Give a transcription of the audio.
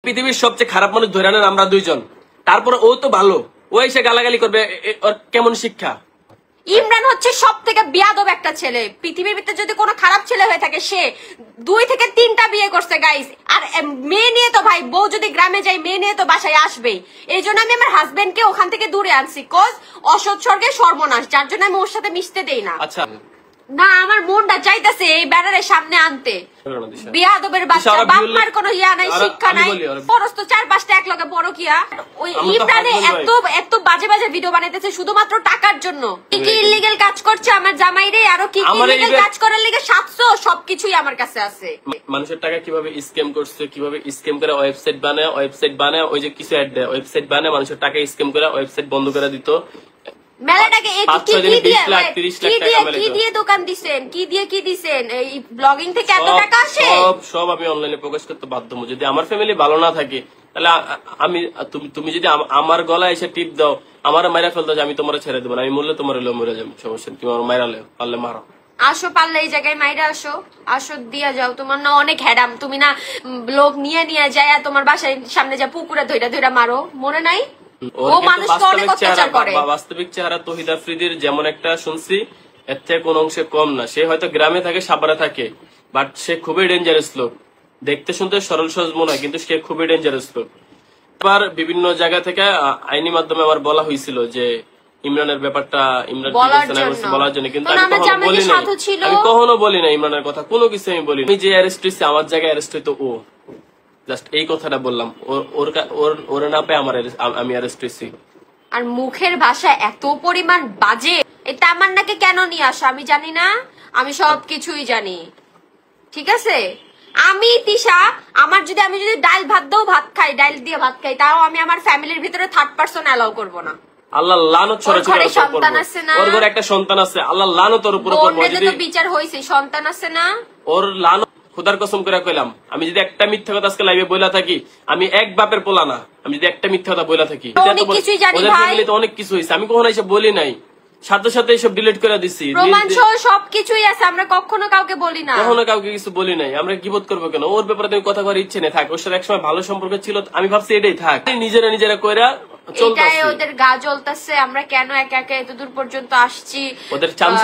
পৃথিবীর সবচেয়ে খারাপ মানুষ ধরে নেন আমরা দুইজন, তারপর ও তো ভালো, ও এসে গালাগালি করবে, ওর কেমন শিক্ষা? ইমরান হচ্ছে সব থেকে বিয়াদব একটা ছেলে পৃথিবীর ভিতরে। যদি কোনো খারাপ ছেলে হয়ে থাকে, সে 2 থেকে 3টা বিয়ে করছে গাইস। আর মেয়ে নিয়ে তো ভাই, বউ যদি গ্রামে যায় মেয়ে নিয়ে তো বাসায় আসবেই। এই জন্য আমি আমার হাজবেন্ডকে ওখান থেকে দূরে আনছি, কজ অসৎ স্বর্গে সর্বনাশ, যার জন্য আমি ওর সাথে মিশতে দেই না। আচ্ছা না, আমার মনটা চাইতেছে এই ব্যানারের সামনে আনতে। বিয়াদবের বাচ্চা, বাপ মার কোনো ইয়া নাই, শিক্ষা নাই, পরস্ত 4-5টা এক লগে বড় কিয়া। ওই ইমরানে এত বাজে বাজে ভিডিও বানাইতেছে শুধুমাত্র টাকার জন্য। কি কি ইলিগাল কাজ করছে আমার জামাই রে, আরো কি ইলিগাল কাজ করার লিগে 700 সবকিছুই আমার কাছে আছে। মানুষের টাকা কিভাবে স্ক্যাম করছে, কিভাবে স্ক্যাম করে ওয়েবসাইট বানায়, ওই যে কিছু অ্যাড দেয়, ওয়েবসাইট বানায় মানুষের টাকা স্ক্যাম করে ওয়েবসাইট বন্ধ করে দিত। মেলাটাকে কি দিয়ে দোকান দিছেন, কি দিছেন? এই ব্লগিং থেকে এত টাকা আসে? সব আমি অনলাইনে প্রকাশ করতে বাধ্য। যদি আমার ফ্যামিলি ভালো না থাকে তাহলে আমি তুমি যদি আমার গলায় এসে টিপ দাও, আমার মাইরা ফেলতে, আমি তোমার ছেড়ে দেবো না। আমি মরলে তোমার মরে যাবো, সমস্যা। তুমি আমার মাইরা পারলে মারো, আসো, পারলে এই জায়গায় মাইরা আসো দিয়া যাও। তোমার না অনেক হ্যাডাম, তুমি না লোক নিয়ে যায় তোমার বাসায় সামনে যা পুকুরে ধইরা মারো, মনে নাই? ও মানুষকে অনেক অত্যাচার করে। বাস্তবিক চেহারা তহিদ আফ্রিদির যেমন একটা শুনছি, এর থেকে কোন অংশে কম না। সে হয়তো গ্রামে থাকে, সাভারে থাকে, বাট সে খুবই ডেঞ্জারাস লোক। দেখতে শুনতে সরল সহজ মনে হয়, কিন্তু সে খুবই ডেঞ্জারাস লোক। এবার বিভিন্ন জায়গা থেকে আইনি মাধ্যমে আমার বলা হয়েছিল যে ইমরানের ব্যাপারটা, ইমরান বলার জন্য, কিন্তু আমি কখনো বলি না ইমরানের কথা, কোনো কিছু আমি বলি। আমি যে অ্যারেস্ট হয়েছি, আমার জায়গায় অ্যারেস্ট হইতো ও, জাস্ট এই কথাটা বললাম। ওর না পেয়ে আমি অ্যারেস্ট হয়েছি। আর মুখের ভাষা এত পরিমাণ বাজে। এই তামান্নাকে কেন নিয়ে আসো আমি জানি না, আমি সবকিছুই জানি, ঠিক আছে? আমি তিশা, আমি যদি ডাল ভাত দাও, ভাত খাই, ডাল দিয়ে ভাত খাই, তাও আমি আমার ফ্যামিলির ভিতরে 3rd পারসন অ্যালাউ করবো না। আল্লাহ লানত ছড়াছড়ি সন্তান আছে না, ওর ঘরে একটা সন্তান আছে, আল্লাহ লানত ওর উপর করব। যদি বিচার হইছে, সন্তান আছে না, ওর লানত খোদার কসম করে কইলাম। আমি যদি একটা মিথ্যা কথা আজকে লাইভে বইলা থাকি, আমি এক বাপের পোলা না, আমি যদি একটা মিথ্যা কথা বইলা থাকি, ওদের ফ্যামিলিতে অনেক কিছু হয়েছে, আমি কখনো এসব বলি নাই, সাথে সাথে এসব ডিলিট করে দিছি। প্রমাণ সহ সবকিছুই আছে, আমরা কখনো কাউকে বলি না, কখনো কাউকে কিছু বলি নাই। আমরা গীবত করবো কেন? ওর ব্যাপারে তুমি কথা করার ইচ্ছে নেই, থাক। ওর সাথে একসময় ভালো সম্পর্ক ছিল, আমি ভাবছি এটাই থাক, নিজেরা কইরা চলতেছে। ওদের গা জ্বলতেছে, আমরা কেন একা একা এত দূর পর্যন্ত আসছি। ওদের চান্স